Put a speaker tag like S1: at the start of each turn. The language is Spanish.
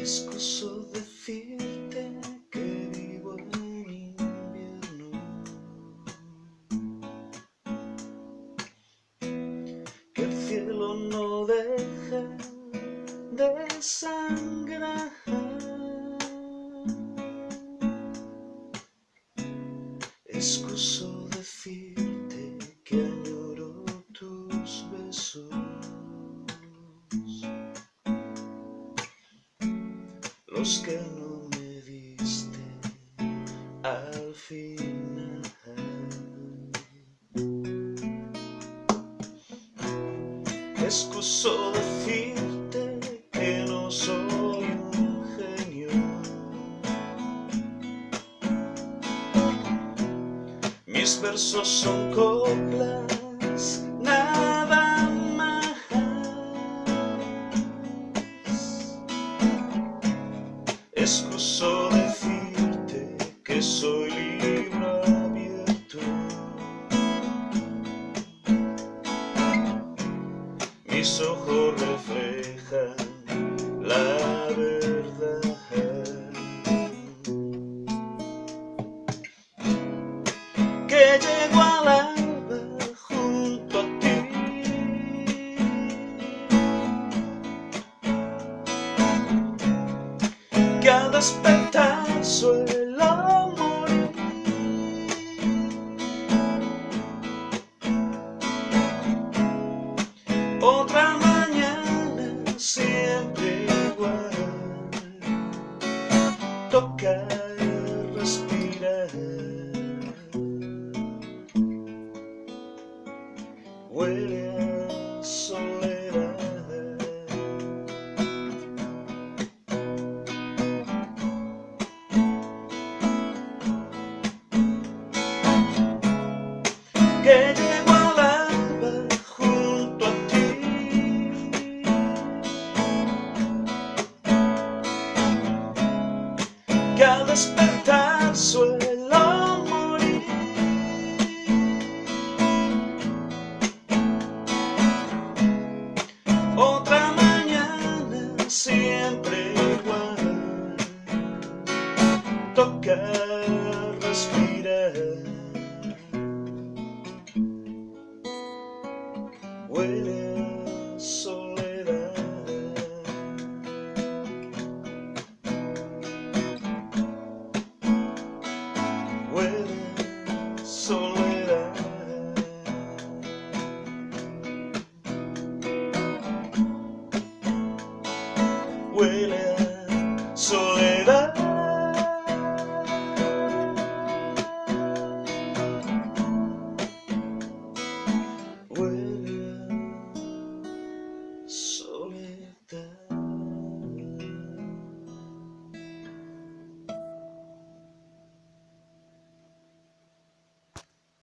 S1: excuso decirte que vivo en invierno, que el cielo no deja de sangrar. Excuso decirte que añoro tus besos, los que no me diste al final. Excuso decirte que no soy un genio, mis versos son coplas, nada más. Excuso decirte que soy libro abierto, mis ojos reflejan la verdad. Que llego al alba junto a ti, que al despertar suelo morir. Otra mañana siempre igual, toca respirar. Huele a soledad. Que llego al alba junto a ti, que al despertar suelo morir. Otra mañana siempre igual, toca respirar. Huele a soledad. Huele a soledad. Huele